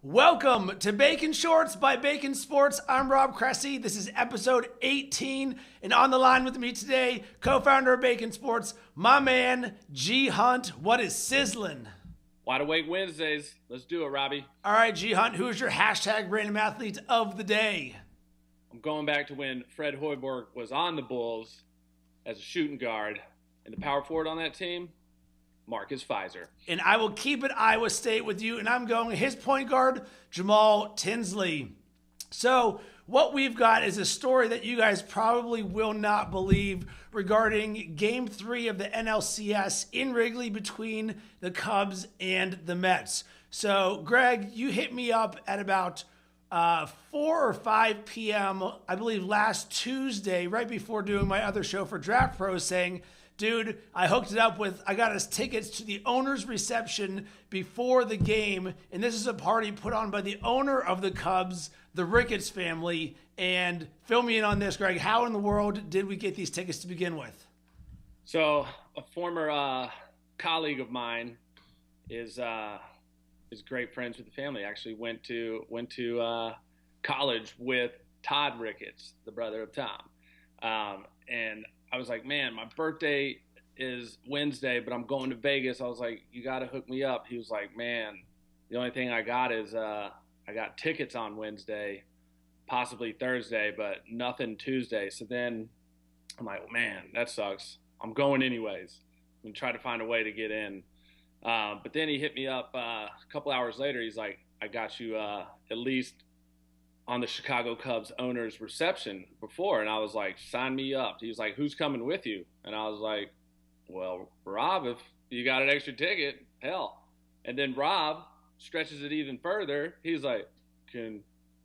Welcome to Bacon Shorts by Bacon Sports. I'm Rob Cressy. This is episode 18, and on the line with me today, co-founder of Bacon Sports, my man, G Hunt. What is sizzling? Wide Awake Wednesdays. Let's do it, Robbie. All right, G Hunt, who is your hashtag random athlete of the day? I'm going back to when Fred Hoiberg was on the Bulls as a shooting guard, and the power forward on that team, Marcus Fizer. And I will keep it Iowa State with you, and I'm going his point guard, Jamal Tinsley. So what we've got is a story that you guys probably will not believe regarding Game 3 of the NLCS in Wrigley between the Cubs and the Mets. So, Greg, you hit me up at about 4 or 5 p.m., I believe last Tuesday, right before doing my other show for Draft Pros, saying, dude, I hooked it up with, I got us tickets to the owner's reception before the game. And this is a party put on by the owner of the Cubs, the Ricketts family. And fill me in on this, Greg. How in the world did we get these tickets to begin with? So a former colleague of mine is great friends with the family. Actually went to college with Todd Ricketts, the brother of Tom. And I was like, man, my birthday is Wednesday, but I'm going to Vegas. I was like, you got to hook me up. He was like, man, the only thing I got is I got tickets on Wednesday, possibly Thursday, but nothing Tuesday. So then I'm like, well, man, that sucks. I'm going anyways. I'm going to try to find a way to get in. But then he hit me up a couple hours later. He's like, I got you at least on the Chicago Cubs owner's reception before. And I was like, sign me up. He was like, who's coming with you? And I was like, well, Rob, if you got an extra ticket, hell. And then Rob stretches it even further. He's like, can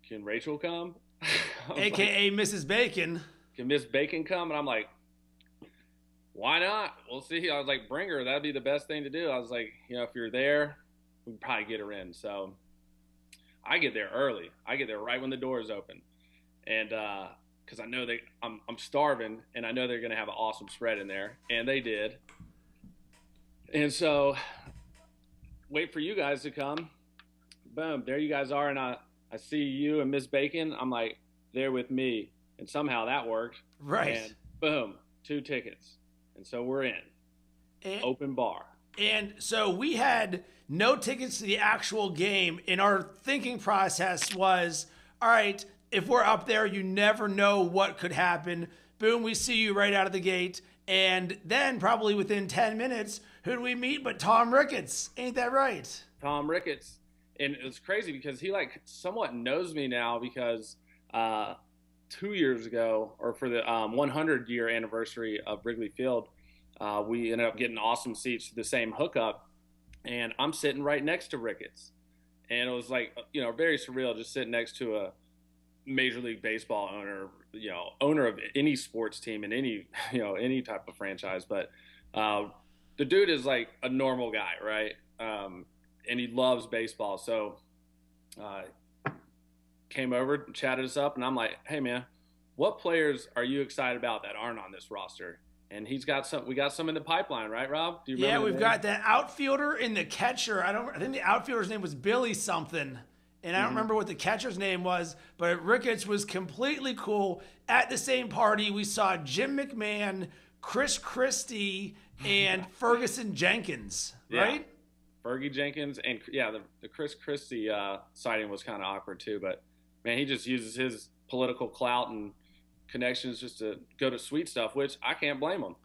Rachel come? AKA like, Mrs. Bacon. Can Miss Bacon come? And I'm like, why not? We'll see. I was like, bring her. That'd be the best thing to do. I was like, if you're there, we can probably get her in. So I get there early. I get there right when the doors open. And because I know I'm starving, and I know they're going to have an awesome spread in there. And they did. And so wait for you guys to come. Boom, there you guys are. And I see you and Miss Bacon. I'm like, they're with me. And somehow that worked. Right. And boom, 2 tickets. And so we're in. Open bar. And so we had no tickets to the actual game, and our thinking process was, all right, if we're up there, you never know what could happen. Boom, we see you right out of the gate. And then probably within 10 minutes, who do we meet but Tom Ricketts? Ain't that right? Tom Ricketts. And it's crazy because he somewhat knows me now because 2 years ago, or for the 100-year anniversary of Wrigley Field, we ended up getting awesome seats to the same hookup, and I'm sitting right next to Ricketts. And it was like, very surreal just sitting next to a Major League Baseball owner, owner of any sports team in any, any type of franchise. But the dude is like a normal guy, right? And he loves baseball. So came over, chatted us up, and I'm like, hey, man, what players are you excited about that aren't on this roster? And we got some in the pipeline, right, Rob? Do you remember? Yeah, we've got the outfielder and the catcher. I think the outfielder's name was Billy something, and I don't remember what the catcher's name was, but Ricketts was completely cool. At the same party, we saw Jim McMahon, Chris Christie, and Ferguson Jenkins, right? Yeah. Fergie Jenkins, and the Chris Christie sighting was kind of awkward too, but man, he just uses his political clout and connections just to go to sweet stuff, which I can't blame him.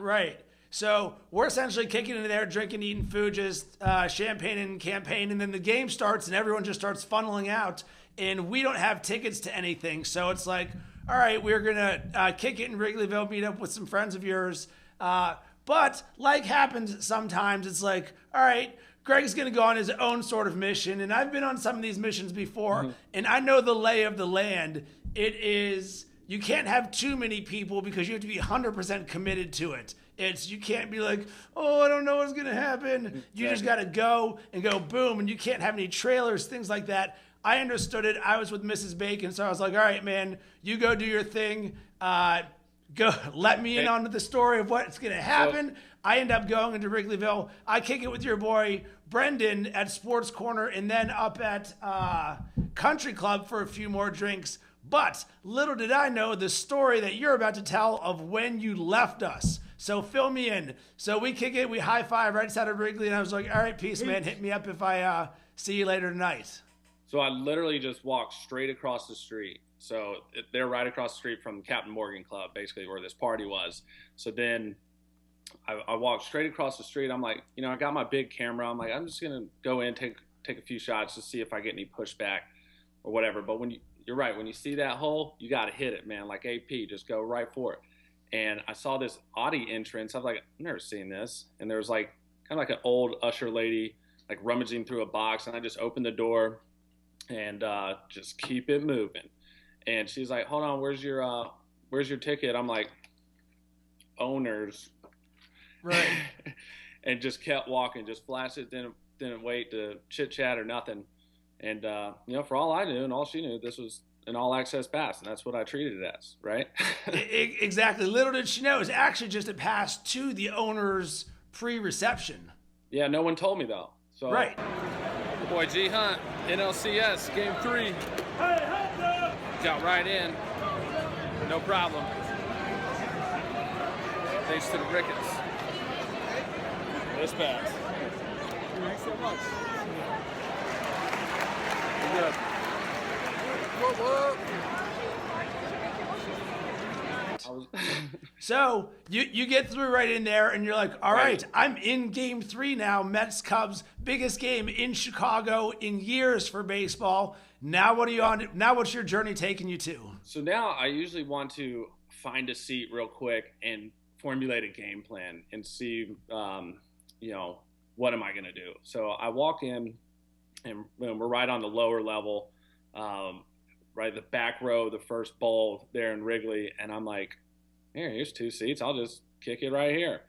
Right. So we're essentially kicking into there, drinking, eating food, just champagne and campaign, and then the game starts and everyone just starts funneling out, and we don't have tickets to anything. So it's like, all right, we're going to kick it in Wrigleyville, meet up with some friends of yours. But like happens sometimes, it's like, all right, Greg's going to go on his own sort of mission, and I've been on some of these missions before, and I know the lay of the land. It is, you can't have too many people because you have to be 100% committed to it. You can't be like, oh, I don't know what's going to happen. You just got to go and go boom, and you can't have any trailers, things like that. I understood it. I was with Mrs. Bacon, so I was like, all right, man, you go do your thing. Go let me in on the story of what's going to happen. I end up going into Wrigleyville. I kick it with your boy Brendan at Sports Corner and then up at Country Club for a few more drinks. But little did I know the story that you're about to tell of when you left us. So fill me in. So we kick it, we high five right outside of Wrigley, and I was like, all right, peace, man. Hit me up if I see you later tonight. So I literally just walked straight across the street. So they're right across the street from Captain Morgan Club, basically where this party was. So then I walked straight across the street. I'm like, I got my big camera. I'm like, I'm just going to go in, take a few shots to see if I get any pushback or whatever. But you're right. When you see that hole, you got to hit it, man. Like AP, just go right for it. And I saw this Audi entrance. I was like, I've never seen this. And there was like kind of like an old usher lady, like rummaging through a box. And I just opened the door and just keep it moving. And she's like, hold on, where's your ticket? I'm like, owners. Right. And just kept walking, just flashed it, didn't wait to chit chat or nothing. And, for all I knew and all she knew, this was an all access pass. And that's what I treated it as, right? Exactly. Little did she know it was actually just a pass to the owner's pre-reception. Yeah, no one told me though. So right. Your boy G Hunt, NLCS, game 3. Got right in. No problem. Thanks to the Ricketts. This pass. Thanks so much. Good. Whoa. So you get through right in there and you're like, all right, I'm in game 3 now. Mets Cubs, biggest game in Chicago in years for baseball. Now what are you on? Now what's your journey taking you to? So now I usually want to find a seat real quick and formulate a game plan and see, what am I going to do? So I walk in and we're right on the lower level, right the back row, the first bowl there in Wrigley. And I'm like, here's 2 seats. I'll just kick it right here.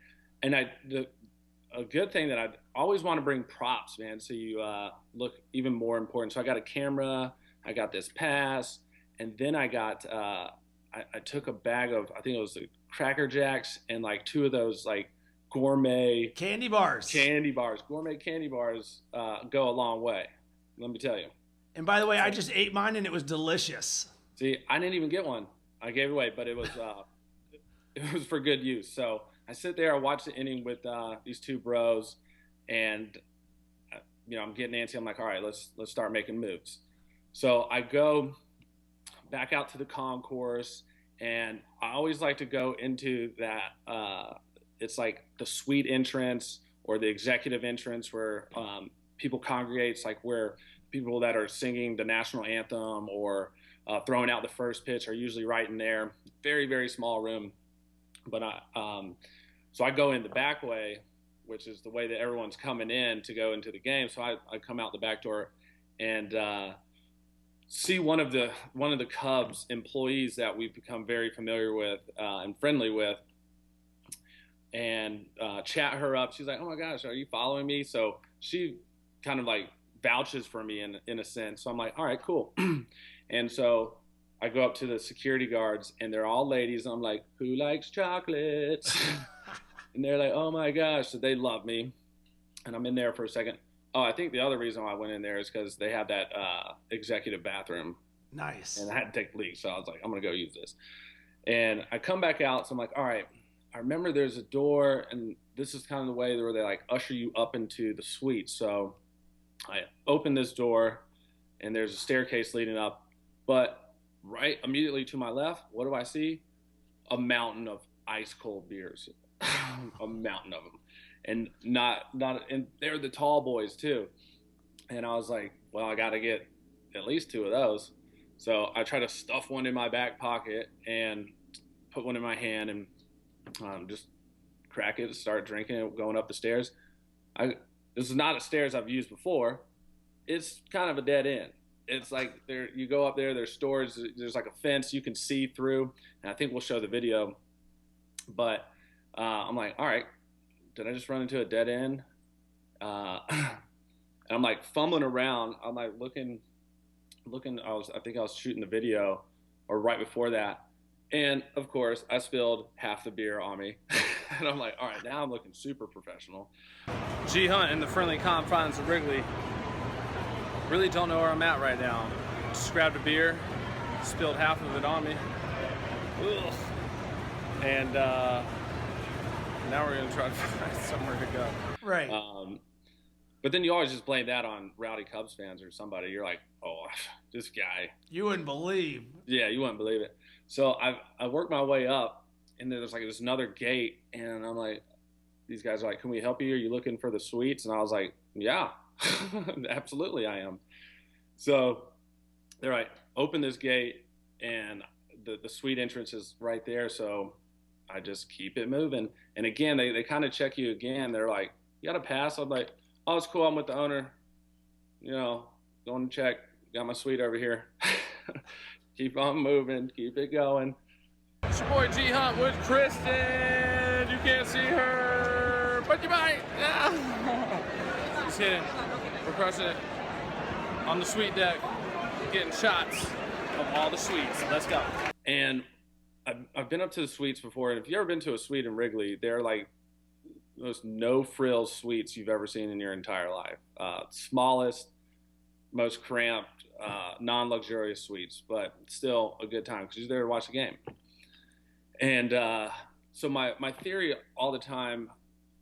And a good thing that I always want to bring props, man, so you look even more important. So I got a camera, I got this pass, and then I got I took a bag of, I think it was the Cracker Jacks and like 2 of those like gourmet candy bars. Gourmet candy bars go a long way. Let me tell you. And by the way, I just ate mine and it was delicious. See, I didn't even get one. I gave it away, but it was it was for good use. So I sit there, I watch the inning with these 2 bros, and I'm getting antsy. I'm like, all right, let's start making moves. So I go back out to the concourse, and I always like to go into that. It's like the suite entrance or the executive entrance where people congregate. It's like where people that are singing the national anthem or throwing out the first pitch are usually right in there. Very, very small room. But so I go in the back way, which is the way that everyone's coming in to go into the game. So I come out the back door and see one of the Cubs employees that we've become very familiar with and friendly with, and chat her up. She's like, "Oh my gosh, are you following me?" So she kind of like vouches for me in a sense. So I'm like, "All right, cool." And so I go up to the security guards, and they're all ladies. I'm like, "Who likes chocolates?" And they're like, "Oh my gosh!" So they love me, and I'm in there for a second. Oh, I think the other reason why I went in there is because they had that executive bathroom. Nice. And I had to take a leak, so I was like, I'm gonna go use this. And I come back out, so I'm like, all right. I remember there's a door, and this is kind of the way where they like usher you up into the suite. So I open this door, and there's a staircase leading up. But right immediately to my left, what do I see? A mountain of ice cold beers. A mountain of them. And and they're the tall boys too. And I was like, well, I got to get at least 2 of those. So I try to stuff one in my back pocket and put one in my hand and just crack it, start drinking it, going up the stairs. This is not a stairs I've used before. It's kind of a dead end. It's like you go up there, there's stores, there's like a fence you can see through. And I think we'll show the video. But I'm like, all right, did I just run into a dead end? And I'm like fumbling around. I'm like looking. I think I was shooting the video, or right before that, and of course I spilled half the beer on me. And I'm like, all right, now I'm looking super professional. G Hunt in the friendly confines of Wrigley. Really don't know where I'm at right now. Just grabbed a beer, spilled half of it on me. Ugh. And now we're gonna try to find somewhere to go. Right. But then you always just blame that on rowdy Cubs fans or somebody. You're like, oh, this guy. You wouldn't believe. Yeah, you wouldn't believe it. So I worked my way up, and then there's like this another gate, and I'm like, these guys are like, can we help you? Are you looking for the suites? And I was like, yeah, absolutely I am. So they're like, open this gate, and the suite entrance is right there. So I just keep it moving. And again, they kind of check you again. They're like, you got to pass. I'm like, oh, it's cool. I'm with the owner. Going to check. Got my suite over here. Keep on moving. Keep it going. It's your boy G Hunt with Kristen. You can't see her, but you might. Yeah. Just hitting. We're crushing it on the suite deck, getting shots of all the suites. Let's go. And I've been up to the suites before, and if you've ever been to a suite in Wrigley, they're like most no-frills suites you've ever seen in your entire life. Smallest, most cramped, non-luxurious suites, but still a good time because you're there to watch the game. And so my theory all the time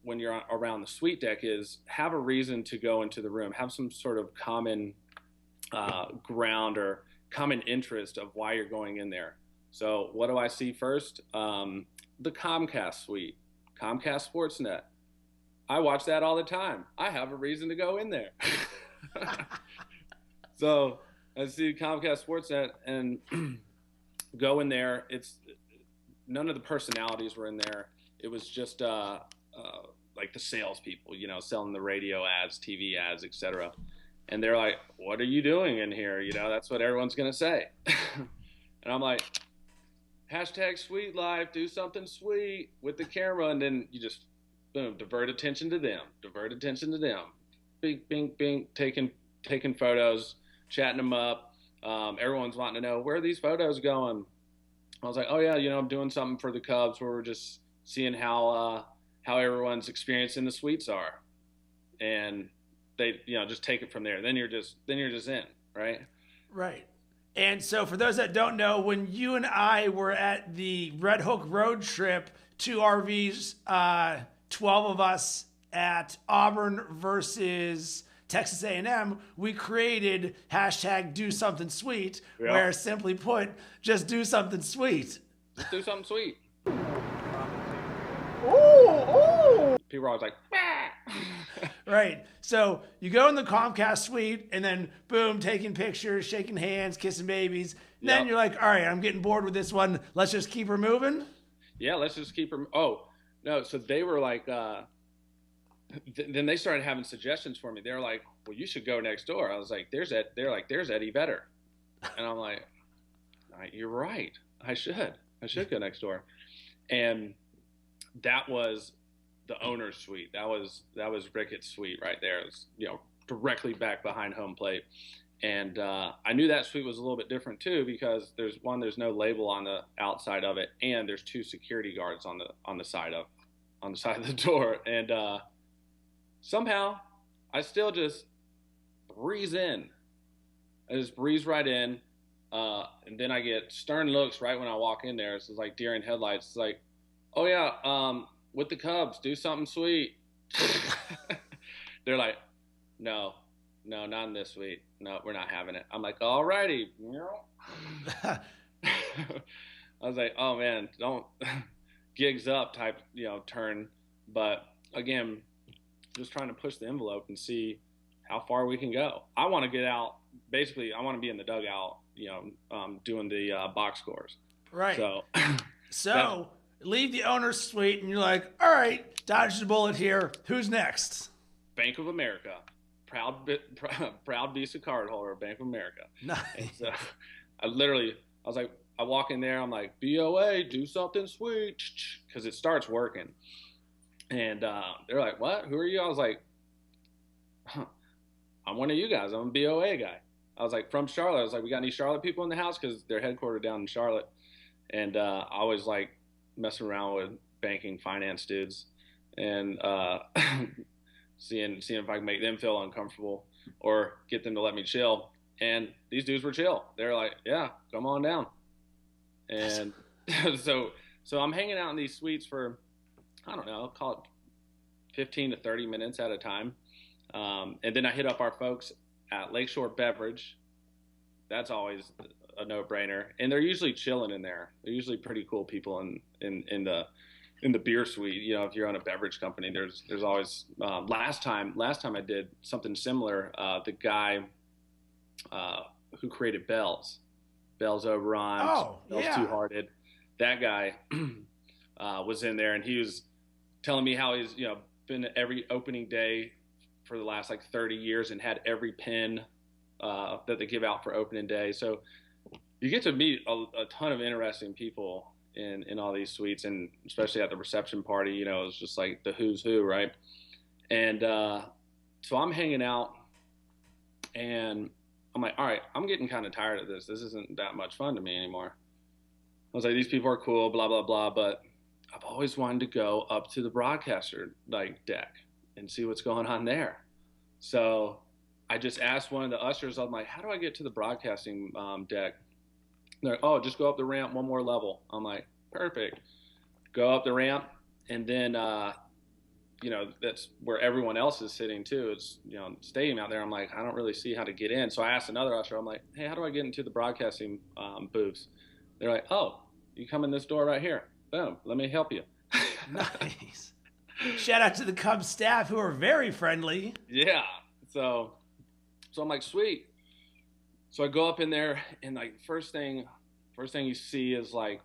when you're around the suite deck is have a reason to go into the room, have some sort of common ground or common interest of why you're going in there. So what do I see first? The Comcast suite, Comcast Sportsnet. I watch that all the time. I have a reason to go in there. So I see Comcast Sportsnet and go in there. It's none of the personalities were in there. It was just like the salespeople, selling the radio ads, TV ads, etc. And they're like, "What are you doing in here?" That's what everyone's gonna say. And I'm like, #sweet life, do something sweet with the camera, and then you just boom, divert attention to them, bing, bing, bing, taking photos, chatting them up. Everyone's wanting to know, where are these photos going? I was like, oh yeah, I'm doing something for the Cubs where we're just seeing how everyone's experiencing the suites are, and they just take it from there. Then you're just in, right? Right. And so for those that don't know, when you and I were at the Red Hook road trip, 2 RVs, 12 of us at Auburn versus Texas A&M, we created #DoSomethingSweet, where simply put, just do something sweet. Just do something sweet. Ooh. People are always like, Right. So you go in the Comcast suite and then boom, taking pictures, shaking hands, kissing babies. Then you're like, all right, I'm getting bored with this one. Let's just keep her moving. Yeah, let's just keep her. Oh, no. So they were like, then they started having suggestions for me. They were like, well, you should go next door. I was like, there's Eddie Vedder. And I'm like, you're right. I should go next door. And that was the owner's suite. That was Ricketts' suite right there. It was, directly back behind home plate. And I knew that suite was a little bit different too, because there's no label on the outside of it, and there's 2 security guards on the side of the door. And somehow I still just breeze in. I just breeze right in. And then I get stern looks right when I walk in there. It's like deer in headlights. It's like, oh yeah, with the Cubs, do something sweet. They're like, no, not in this suite. No, we're not having it. I'm like, all righty. I was like, oh man, don't gigs up type, turn. But again, just trying to push the envelope and see how far we can go. I want to get out. Basically, I want to be in the dugout, doing the box scores. Right. So leave the owner's suite and you're like, all right, dodge the bullet here. Who's next? Bank of America. Proud Visa card holder of Bank of America. Nice. So I was like, I walk in there, I'm like, BOA, do something sweet, because it starts working. And they're like, what? Who are you? I was like, I'm one of you guys. I'm a BOA guy. I was like, from Charlotte. I was like, we got any Charlotte people in the house? Because they're headquartered down in Charlotte. And I always like messing around with banking finance dudes, and seeing if I can make them feel uncomfortable or get them to let me chill. And these dudes were chill. They're like, yeah, come on down. And so I'm hanging out in these suites for, I don't know, I'll call it 15 to 30 minutes at a time. And then I hit up our folks at Lakeshore Beverage. That's always a no-brainer. And they're usually chilling in there. They're usually pretty cool people in the beer suite. You know, if you're on a beverage company, there's always last time I did something similar, the guy who created Bells over on Bells Two Hearted, that guy was in there, and he was telling me how he's, you know, been every opening day for the last like 30 years and had every pin that they give out for opening day. So you get to meet a ton of interesting people in all these suites, and especially at the reception party, you know, it's just like the who's who, right? And so I'm hanging out, and I'm like, all right, I'm getting kind of tired of this. This isn't that much fun to me anymore. I was like, these people are cool, blah, blah, blah, but I've always wanted to go up to the broadcaster like deck and see what's going on there. So I just asked one of the ushers, I'm like, how do I get to the broadcasting deck? They're like, oh, just go up the ramp one more level. I'm like, perfect. Go up the ramp, and then, you know, that's where everyone else is sitting too. It's, you know, stadium out there. I'm like, I don't really see how to get in. So I asked another usher, I'm like, hey, how do I get into the broadcasting booths? They're like, oh, you come in this door right here. Boom, let me help you. Nice. Shout out to the Cubs staff, who are very friendly. Yeah. So I'm like, sweet. So I go up in there, and like first thing you see is like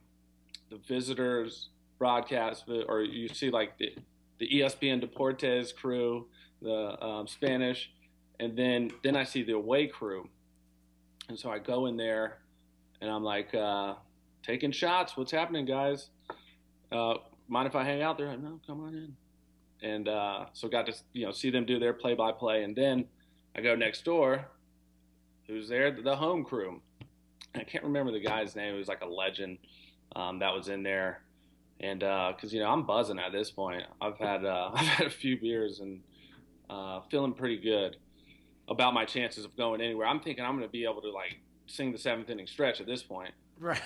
the visitors broadcast, or you see like the ESPN Deportes crew, the Spanish, and then I see the away crew. And so I go in there, and I'm like, taking shots. What's happening, guys? Mind if I hang out? They're like, no, come on in. And so got to, you know, see them do their play-by-play. And then I go next door. Who's there? The home crew. I can't remember the guy's name. It was like a legend that was in there. And because, you know, I'm buzzing at this point. I've had a few beers and feeling pretty good about my chances of going anywhere. I'm thinking I'm going to be able to like sing the 7th inning stretch at this point. Right.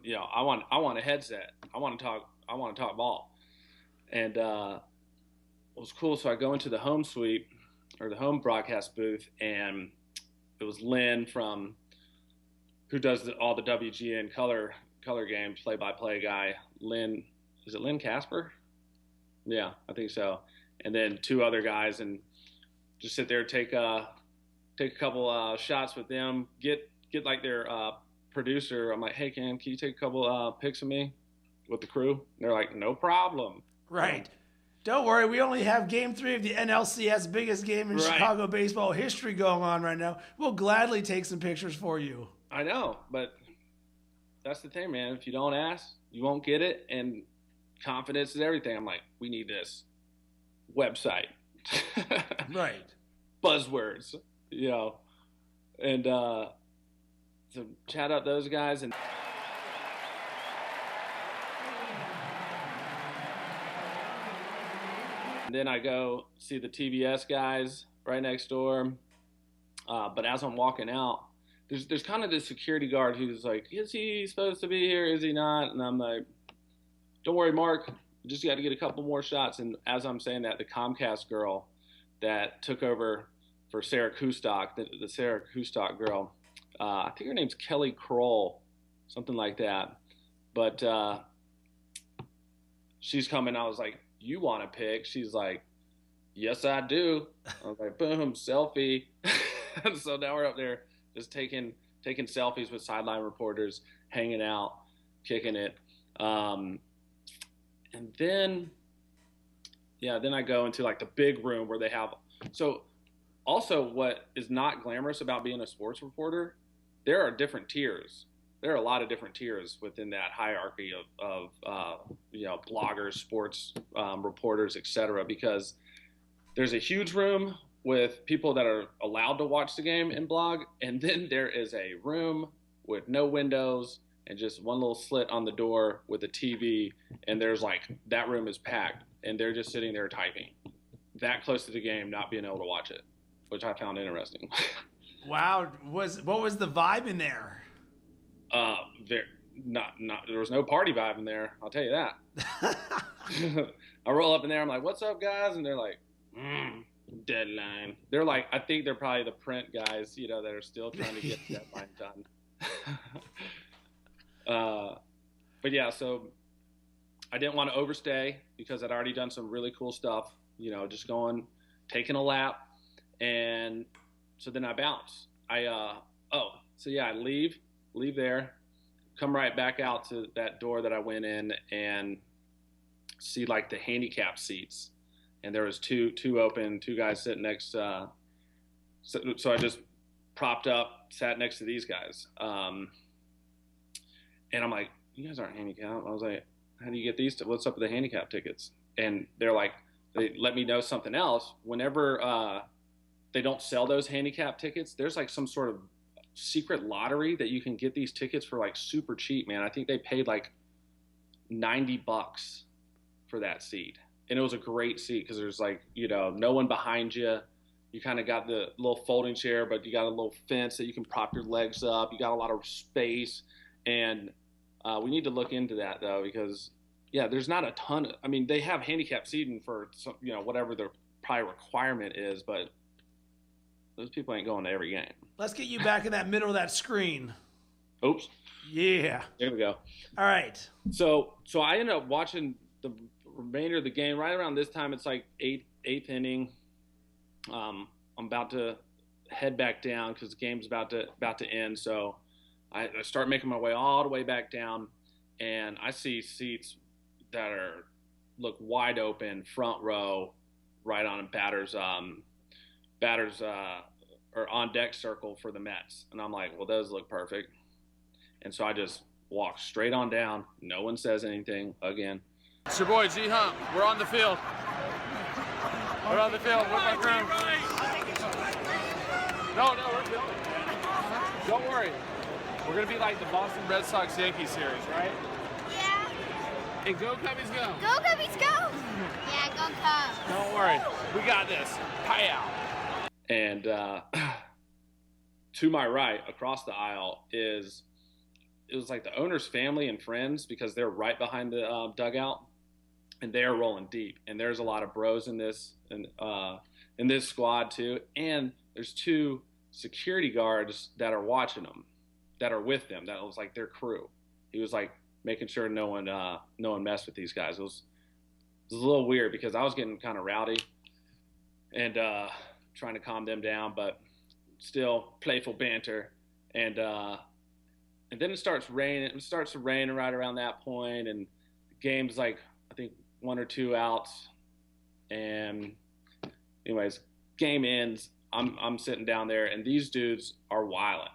You know, I want a headset. I want to talk ball. And it was cool. So I go into the home suite, or the home broadcast booth, and it was Lynn who does all the WGN color games, play-by-play guy. Lynn, is it Lynn Casper? Yeah, I think so. And then 2 other guys, and just sit there, take a couple shots with them, get like their producer. I'm like, hey, can you take a couple pics of me with the crew? And they're like, no problem. Right. Don't worry, we only have Game 3 of the NLCS, biggest game in Chicago baseball history, going on right now. We'll gladly take some pictures for you. I know, but that's the thing, man. If you don't ask, you won't get it, and confidence is everything. I'm like, we need this website. Right. Buzzwords, you know. And so chat up those guys, and then I go see the TBS guys right next door. But as I'm walking out, there's kind of this security guard who's like, is he supposed to be here? Is he not? And I'm like, don't worry, Mark. You just got to get a couple more shots. And as I'm saying that, the Comcast girl that took over for Sarah Kustok, the Sarah Kustok girl, I think her name's Kelly Kroll, something like that. But she's coming. I was like, you want to pick? She's like, yes, I do. I was like, boom, selfie. So now we're up there just taking selfies with sideline reporters, hanging out, kicking it. And then I go into like the big room where they have. So also what is not glamorous about being a sports reporter, there are different tiers. There are a lot of different tiers within that hierarchy of bloggers, sports reporters, etc. Because there's a huge room with people that are allowed to watch the game and blog, and then there is a room with no windows and just one little slit on the door with a TV, and there's like, that room is packed, and they're just sitting there typing. That close to the game, not being able to watch it, which I found interesting. Wow. What was the vibe in there? There was no party vibe in there, I'll tell you that. I roll up in there, I'm like, what's up, guys? And they're like, deadline. They're like, I think they're probably the print guys, that are still trying to get the deadline done. But yeah, so I didn't want to overstay because I'd already done some really cool stuff, just taking a lap. And so then I bounce. I leave there, come right back out to that door that I went in and see like the handicap seats. And there was two open, two guys sitting next. So I just propped up, sat next to these guys. And I'm like, you guys aren't handicapped. I was like, how do you get these? What's up with the handicap tickets? And they're like, they let me know something else. Whenever they don't sell those handicap tickets, there's like some sort of secret lottery that you can get these tickets for like super cheap, man. I think they paid like $90 for that seat. And it was a great seat because there's like, no one behind you. You kind of got the little folding chair, but you got a little fence that you can prop your legs up. You got a lot of space. And we need to look into that though, because there's not a ton of, they have handicap seating for some, whatever their probably requirement is, but those people ain't going to every game. Let's get you back in that middle of that screen. Oops. Yeah. There we go. All right. So I ended up watching the remainder of the game right around this time. It's like eighth inning. I'm about to head back down because the game's about to end. So I start making my way all the way back down, and I see seats that look wide open, front row, right on batters or on deck circle for the Mets. And I'm like, well, those look perfect. And so I just walk straight on down. No one says anything again. It's your boy G Hump. We're on the field. We're on the field with my crew. No, we're filming. Don't worry. We're gonna be like the Boston Red Sox Yankees series, right? Yeah. And go Cubbies go. Go Cubbies go. Yeah, go Cubs. Don't worry. We got this. Hi-out. And to my right, across the aisle, it was like the owner's family and friends, because they're right behind the dugout, and they're rolling deep. And there's a lot of bros in this squad too. And there's two security guards that are watching them, that are with them. That was like their crew. He was like making sure no one messed with these guys. It was a little weird because I was getting kind of rowdy and trying to calm them down, but still playful banter. And then it starts raining. It starts to rain right around that point, and the game's like, I think 1 or 2 outs. And anyways, game ends. I'm sitting down there, and these dudes are wilding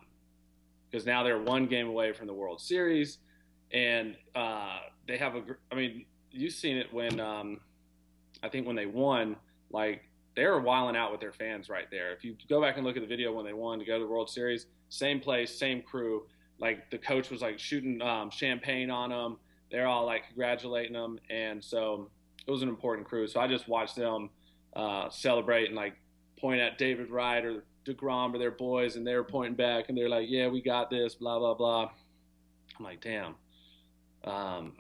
because now they're 1 game away from the World Series, and they have you've seen it when I think when they won, like they were wilding out with their fans right there. If you go back and look at the video when they won to go to the World Series, same place, same crew. Like the coach was like shooting champagne on them. They're all like congratulating them, and so it was an important crew. So I just watched them celebrate and like point at David Wright or DeGrom or their boys, and they were pointing back, and they're like, "Yeah, we got this." Blah blah blah. I'm like, damn. All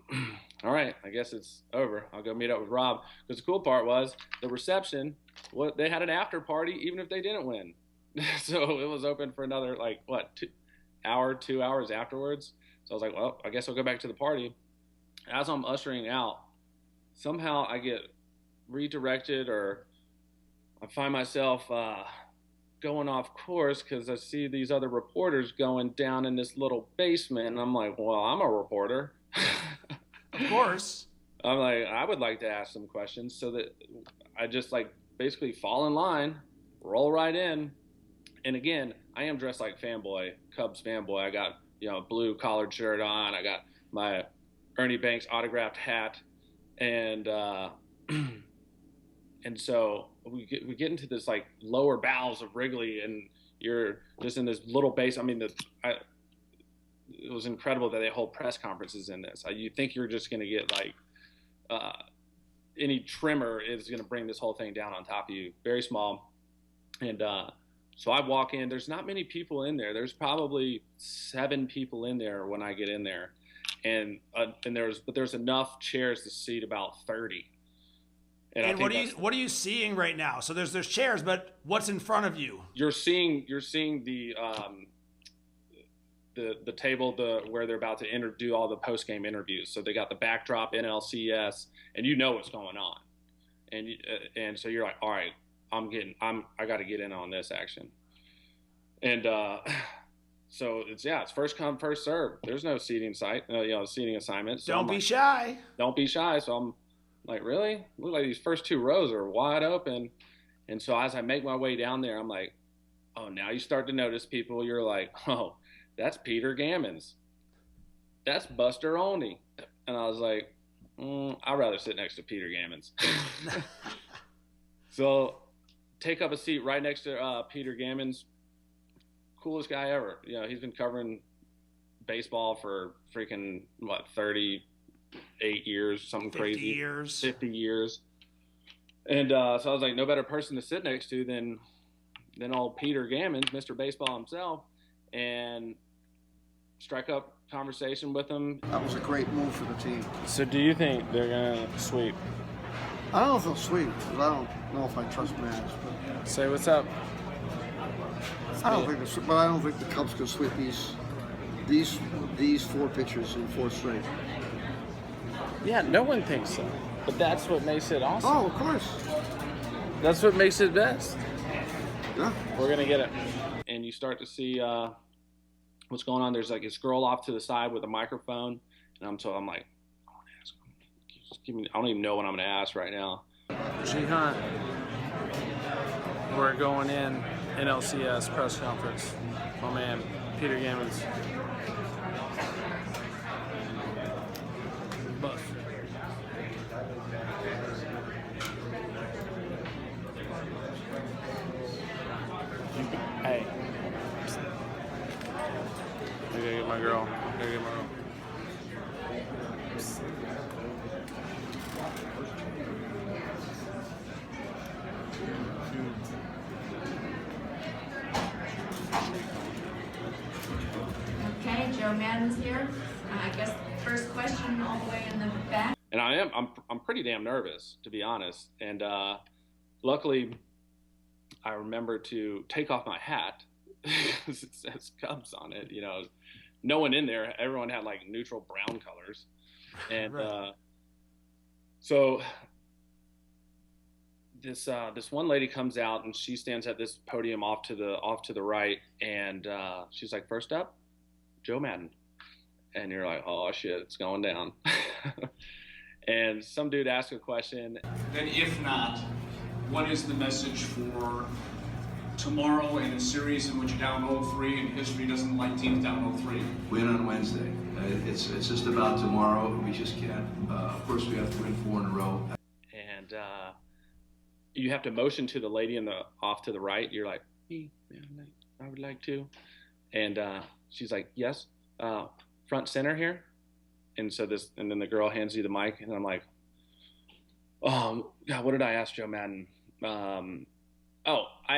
right, I guess it's over. I'll go meet up with Rob. Because the cool part was the reception. They had an after party even if they didn't win. So it was open for another 2 hours afterwards. So I was like, well, I guess I'll go back to the party. As I'm ushering out, somehow I get redirected, or I find myself going off course because I see these other reporters going down in this little basement, and I'm like, well, I'm a reporter. Of course. I'm like, I would like to ask some questions, so that I just basically fall in line, roll right in. And again, I am dressed like fanboy, Cubs fanboy. I got, a blue collared shirt on. I got my Ernie Banks autographed hat. And and so we get into this lower bowels of Wrigley, and you're just in this little base. it was incredible that they hold press conferences in this. You think you're just going to get like any trimmer is going to bring this whole thing down on top of you. Very small. And so I walk in. There's not many people in there. There's probably 7 people in there when I get in there, and there's enough chairs to seat about 30. And what are you seeing right now? So there's chairs, but what's in front of you? You're seeing the table where they're about to do all the post game interviews. So they got the backdrop, NLCS, and you know what's going on, and so you're like, all right, I got to get in on this action, and so it's first come first serve. There's no seating seating assignment. So Don't be shy. Don't be shy. So I'm like, really? Look like these first 2 rows are wide open, and so as I make my way down there, I'm like, oh, now you start to notice people. You're like, oh, that's Peter Gammons. That's Buster Olney. And I was like, I'd rather sit next to Peter Gammons. So take up a seat right next to Peter Gammons. Coolest guy ever. He's been covering baseball for freaking, 38 years, something 50 crazy. 50 years. And so I was like, no better person to sit next to than old Peter Gammons, Mr. Baseball himself, and strike up conversation with him. That was a great move for the team. So do you think they're going to sweep? I don't know if they'll sweep, because I don't know if I trust Mavs. But Say what's up. I don't think the Cubs can sweep these 4 pitchers in 4 straight. Yeah, no one thinks so. But that's what makes it awesome. Oh, of course. That's what makes it best. Yeah. We're going to get it. And you start to see what's going on. There's like this girl off to the side with a microphone, and I'm like, I want to ask him. Just give me. I don't even know what I'm going to ask right now. G Hunt, we're going in NLCS press conference. My man, Peter Gammons. Buff. Hey. I gotta get my girl. Okay, Joe Madden's here. I guess first question all the way in the back. And I'm pretty damn nervous, to be honest. And luckily, I remember to take off my hat because it says Cubs on it. No one in there. Everyone had like neutral brown colors, and Right. So this one lady comes out and she stands at this podium off to the right, and she's like, "First up, Joe Madden," and you're like, "Oh shit, it's going down." And some dude asked a question. Then if not, what is the message for tomorrow in a series in which you're down 0-3 and history doesn't like teams down 0-3? Win on Wednesday. It's just about tomorrow. We just can't. Of course, we have to win 4 in a row. And you have to motion to the lady off to the right. You're like, "Me, yeah, I would like to." And she's like, "Yes, front center here." And then the girl hands you the mic, and I'm like, "Oh God, what did I ask Joe Madden?" I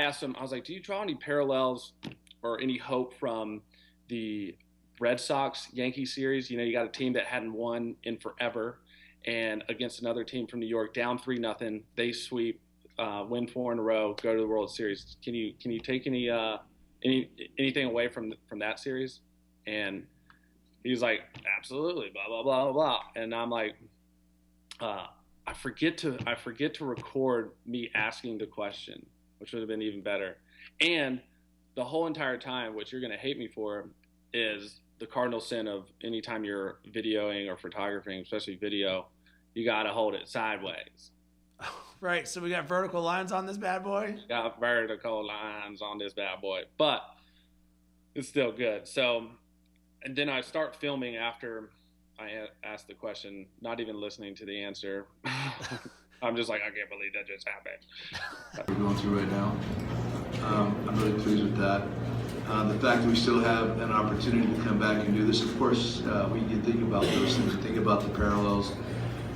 asked him. I was like, "Do you draw any parallels or any hope from the Red Sox Yankee series? You got a team that hadn't won in forever, and against another team from New York, down 3-0, they sweep, win 4 in a row, go to the World Series. Can you take anything away from that series?" And he's like, "Absolutely, blah blah blah blah blah." And I'm like, I forget to record me asking the question, which would have been even better. And the whole entire time, which you're going to hate me for, is the cardinal sin of anytime you're videoing or photographing, especially video, you got to hold it sideways. Right, so we got vertical lines on this bad boy? Got vertical lines on this bad boy, but it's still good. So, and then I start filming after I ask the question, not even listening to the answer. I'm just like, I can't believe that just happened. We're going through right now. I'm really pleased with that. the fact that we still have an opportunity to come back and do this, of course, you think about those things, you think about the parallels,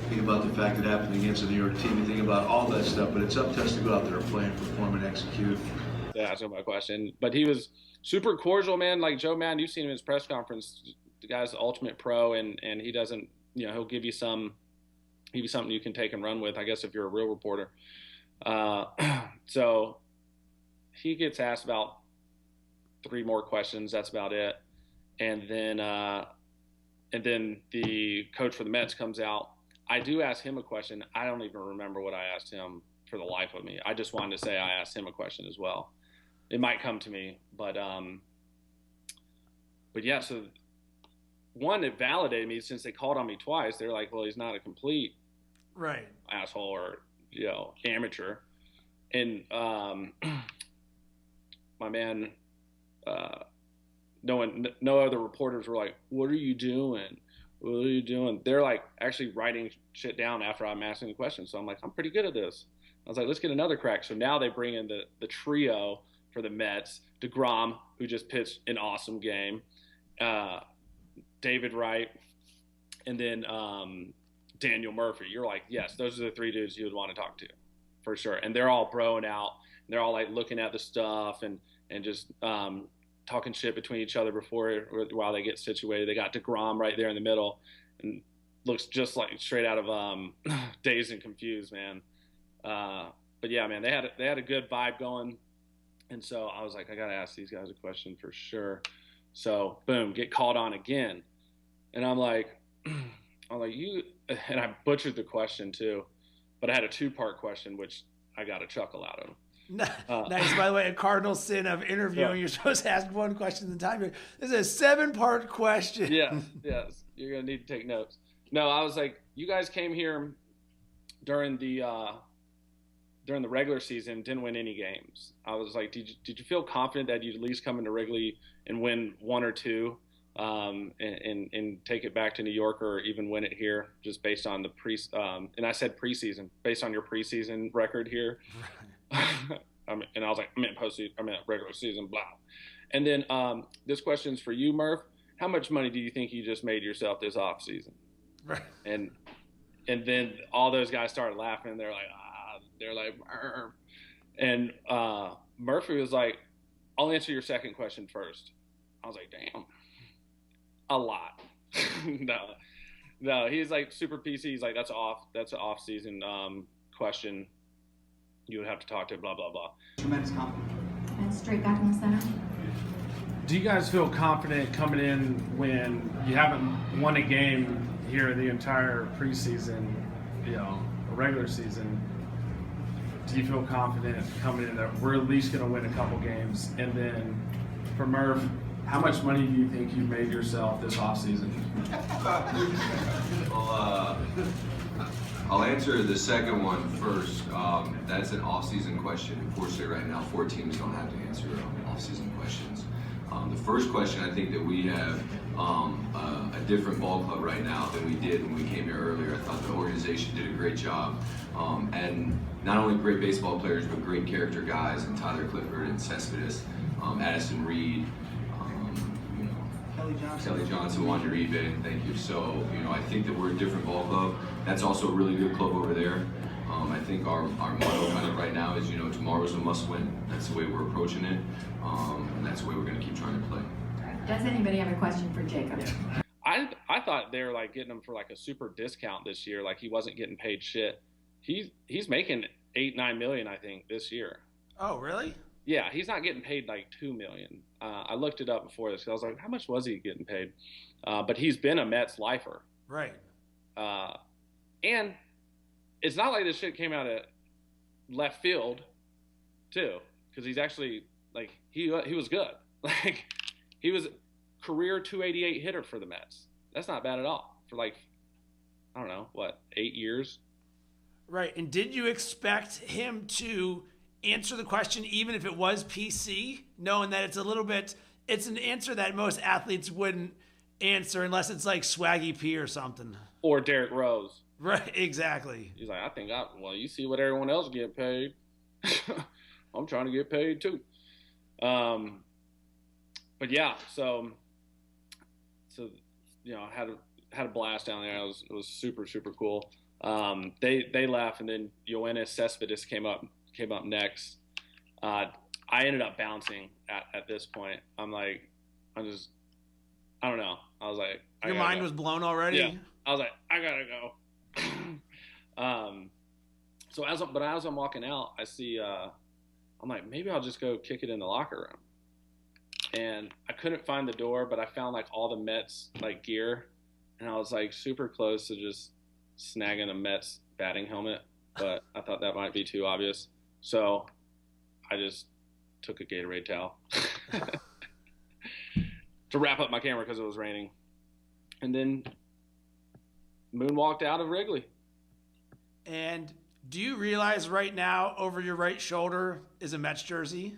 think about the fact that it happened against a New York team, you think about all that stuff, but it's up to us to go out there and play and perform and execute. Yeah, that's my question. But he was super cordial, man. Like Joe Madden, you've seen him in his press conference. The guy's the ultimate pro, and he doesn't, he'll give you something you can take and run with, I guess, if you're a real reporter. So he gets asked about 3 more questions. That's about it. And then the coach for the Mets comes out. I do ask him a question. I don't even remember what I asked him for the life of me. I just wanted to say I asked him a question as well. It might come to me, but yeah. So one, it validated me since they called on me twice. They're like, well, he's not a complete asshole or amateur. And my man, no other reporters were like, what are you doing? What are you doing? They're like actually writing shit down after I'm asking the question. So I'm like, I'm pretty good at this. I was like, let's get another crack. So now they bring in the trio for the Mets, DeGrom, who just pitched an awesome game, David Wright, and then Daniel Murphy. You're like, yes, those are the 3 dudes you would want to talk to for sure. And they're all broing out. They're all like looking at the stuff and just talking shit between each other while they get situated. They got DeGrom right there in the middle and looks just like straight out of Dazed and Confused, man. But yeah, man, they had a good vibe going. And so I was like, I got to ask these guys a question for sure. So boom, get called on again. And I'm like, you, and I butchered the question too, but I had a 2-part question, which I got a chuckle out of. Nice. By the way, a cardinal sin of interviewing. Yeah. You're supposed to ask 1 question at a time. This is a 7-part question. Yes. You're going to need to take notes. No, I was like, you guys came here during the regular season, didn't win any games. I was like, did you feel confident that you'd at least come into Wrigley and win 1 or 2 and take it back to New York or even win it here just based on the and I said preseason, based on your preseason record here. Right. And I was like, I meant postseason, I meant regular season, blah. And then this question's for you, Murph. How much money do you think you just made yourself this off season? Right. And then all those guys started laughing. They're like, Murph. And Murphy was like, I'll answer your second question first. I was like, damn, a lot. No, he's like super PC. He's like, that's an off season question. You would have to talk to blah, blah, blah. Tremendous compliment. And straight back in the center. Do you guys feel confident coming in when you haven't won a game here the entire preseason, a regular season? Do you feel confident coming in that we're at least going to win a couple games? And then for Murph, how much money do you think you made yourself this offseason? Well, I'll answer the second one first. That's an off-season question. Unfortunately, right now, 4 teams don't have to answer off-season questions. The first question, I think that we have a different ball club right now than we did when we came here earlier. I thought the organization did a great job. And not only great baseball players, but great character guys, and Tyler Clifford and Cespedes, Addison Reed, Kelly Johnson, Wander Eben, thank you. So, I think that we're a different ball club. That's also a really good club over there. I think our motto kind of right now is, tomorrow's a must win. That's the way we're approaching it. And that's the way we're going to keep trying to play. Does anybody have a question for Jacob? I thought they were like getting him for like a super discount this year. Like he wasn't getting paid shit. He's making $8-9 million, I think, this year. Oh, really? Yeah, he's not getting paid like $2 million. I looked it up before this because I was like, how much was he getting paid? But he's been a Mets lifer. Right. And it's not like this shit came out of left field, too, because he's actually like he was good. Like he was career 288 hitter for the Mets. That's not bad at all for like, I don't know, 8 years. Right. And did you expect him to answer the question even if it was PC, knowing that it's an answer that most athletes wouldn't answer unless it's like Swaggy P or something. Or Derrick Rose. Right, exactly. He's like, you see what everyone else get paid. I'm trying to get paid too. but yeah, so I had a blast down there. It was super super cool. They left, and then Ioannis Cespedes came up next. I ended up bouncing at this point. I don't know. I was like, your mind was blown already. Yeah. I was like, I gotta go. So as I'm walking out, I see. I'm like, maybe I'll just go kick it in the locker room. And I couldn't find the door, but I found like all the Mets like gear, and I was like super close to just snagging a Mets batting helmet, but I thought that might be too obvious. So I just took a Gatorade towel to wrap up my camera because it was raining. And then moonwalked out of Wrigley. And do you realize right now over your right shoulder is a Mets jersey?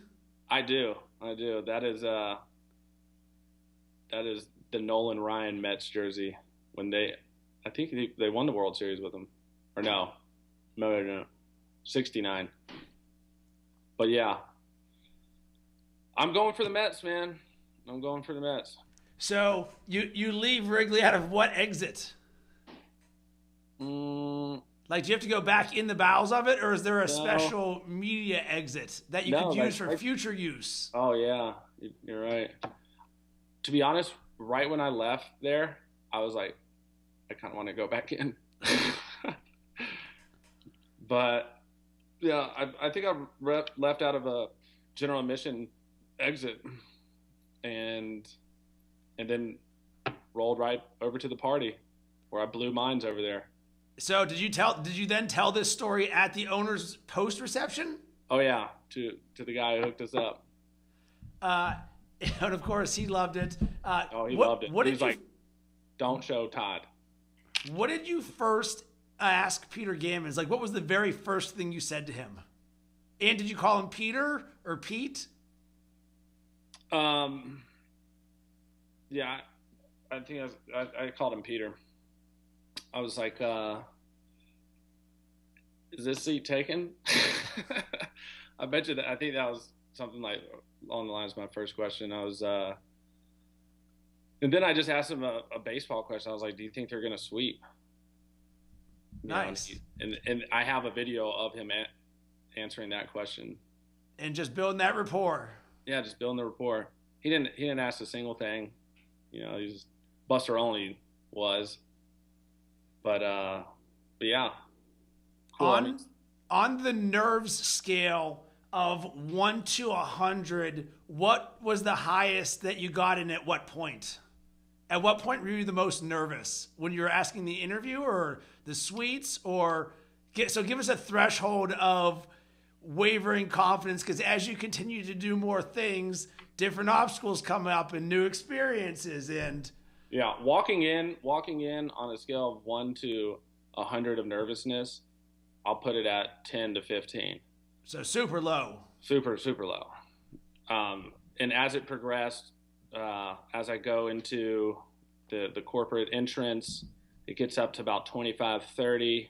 I do. That is the Nolan Ryan Mets jersey when I think they won the World Series with him. Or no, 69. But yeah, I'm going for the Mets, man. I'm going for the Mets. So you leave Wrigley out of what exit? Like, do you have to go back in the bowels of it, or is there a special media exit that you could use for future use? Oh, yeah. You're right. To be honest, right when I left there, I was like, I kind of want to go back in. But, yeah, I think I left out of a general admission exit and then rolled right over to the party where I blew minds over there. So did you then tell this story at the owner's post reception? Oh yeah, to the guy who hooked us up. And of course he loved it. He loved it. He was like, "Don't show Todd." What did you first ask Peter Gammons? Like, what was the very first thing you said to him? And did you call him Peter or Pete? Yeah, I think I called him Peter. I was like, is this seat taken? I bet you that. I think that was something like along the lines of my first question. I was, and then I just asked him a baseball question. I was like, do you think they're going to sweep? Nice. And I have a video of him answering that question. And just building that rapport. Yeah, just building the rapport. He didn't ask a single thing. He's Buster Only was. But yeah. Cool. On the nerves scale of 1 to 100, what was the highest that you got in at what point? At what point were you the most nervous? When you were asking the interview or the suites? So give us a threshold of wavering confidence, because as you continue to do more things, different obstacles come up and new experiences. And yeah, walking in on a scale of 1 to 100 of nervousness, I'll put it at 10 to 15. So super low. Super, super low. And as it progressed, as I go into the corporate entrance, it gets up to about 25, 30.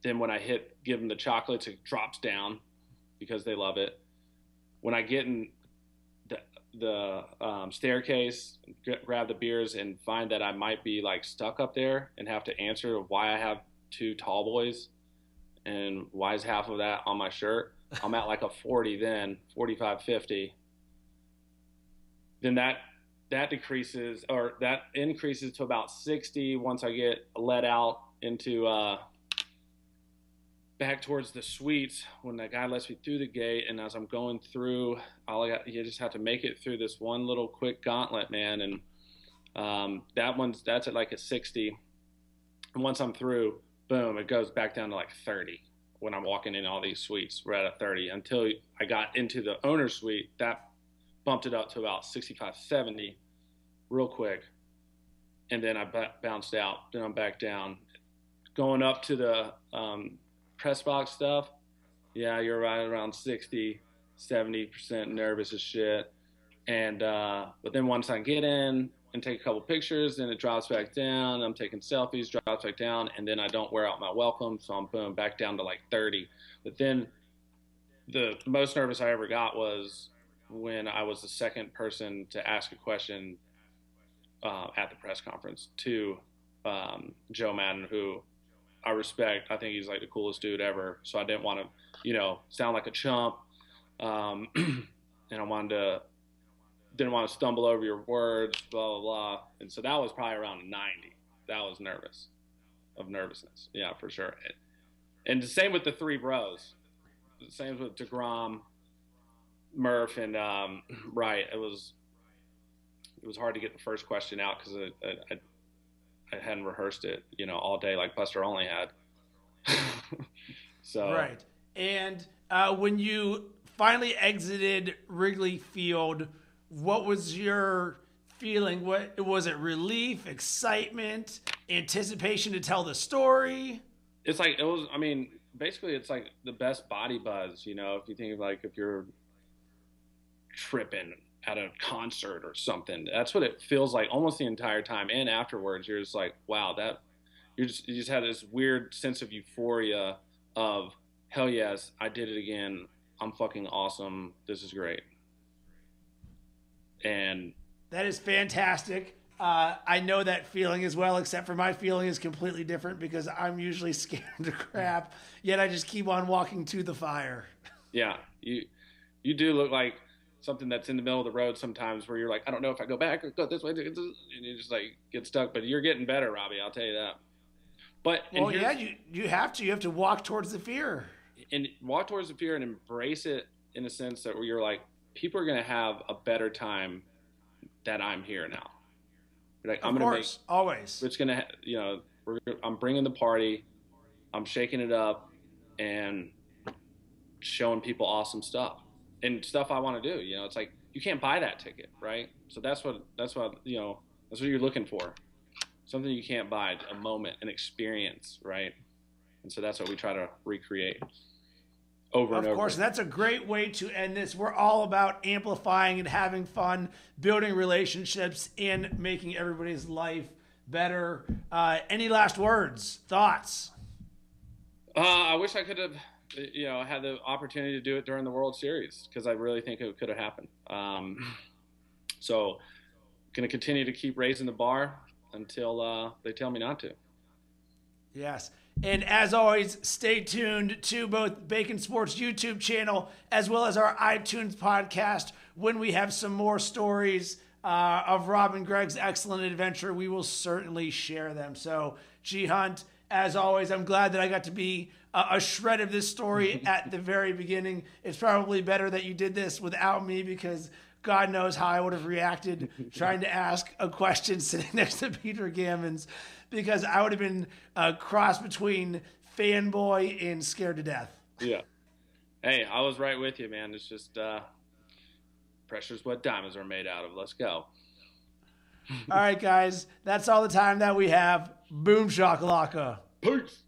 Then when I give them the chocolates, it drops down because they love it. When I get in the staircase, grab the beers, and find that I might be like stuck up there and have to answer why I have 2 tall boys and why is half of that on my shirt, I'm at like a 40 then, 45, 50. Then that decreases, or that increases to about 60 once I get let out into back towards the suites when that guy lets me through the gate. And as I'm going through, you just have to make it through this one little quick gauntlet, man. And that's at like a 60. And once I'm through, boom, it goes back down to like 30 when I'm walking in all these suites. We're at a 30 until I got into the owner's suite. That bumped it up to about 65, 70 real quick. And then I bounced out. Then I'm back down. Going up to the press box stuff, yeah, you're right around 60, 70% nervous as shit. And but then once I get in and take a couple pictures, then it drops back down. I'm taking selfies, drops back down, and then I don't wear out my welcome, so I'm boom back down to like 30. But then the most nervous I ever got was when I was the second person to ask a question at the press conference to Joe Madden, who I respect. I think he's like the coolest dude ever. So I didn't want to, sound like a chump. And I didn't want to stumble over your words, blah, blah, blah. And so that was probably around 90. That was nervousness. Yeah, for sure. And the same with the three bros. The same with DeGrom, Murph, and Wright. It was hard to get the first question out because I hadn't rehearsed it, all day like Buster only had. So right. And when you finally exited Wrigley Field, what was your feeling? What was it? Relief, excitement, anticipation to tell the story? It's like basically it's like the best body buzz, if you think of like if you're tripping at a concert or something. That's what it feels like almost the entire time. And afterwards, you're just like, wow, that you just had this weird sense of euphoria of hell yes, I did it again. I'm fucking awesome. This is great. And that is fantastic. I know that feeling as well, except for my feeling is completely different because I'm usually scared to crap, yet I just keep on walking to the fire. Yeah, you do look like something that's in the middle of the road sometimes where you're like, I don't know if I go back or go this way, and you just like get stuck. But you're getting better, Robbie. I'll tell you that. But well, yeah, you have to walk towards the fear and walk towards the fear and embrace it in a sense that where you're like, people are going to have a better time that I'm here now. Like, of course, always. It's going to, I'm bringing the party, I'm shaking it up, and showing people awesome stuff and stuff I want to do. It's like you can't buy that ticket, right? So that's what you're looking for. Something you can't buy, a moment, an experience, right? And so that's what we try to recreate over and over. Of course, that's a great way to end this. We're all about amplifying and having fun, building relationships, and making everybody's life better. Any last words, thoughts? I wish I could have, had the opportunity to do it during the World Series because I really think it could have happened. So, going to continue to keep raising the bar until they tell me not to. Yes. And as always, stay tuned to both Bacon Sports YouTube channel as well as our iTunes podcast. When we have some more stories of Rob and Greg's excellent adventure, we will certainly share them. So, G Hunt, as always, I'm glad that I got to be a shred of this story at the very beginning. It's probably better that you did this without me because God knows how I would have reacted trying to ask a question sitting next to Peter Gammons, because I would have been a cross between fanboy and scared to death. Yeah. Hey, I was right with you, man. It's just pressure's what diamonds are made out of. Let's go. All right, guys. That's all the time that we have. Boom shakalaka. Peace.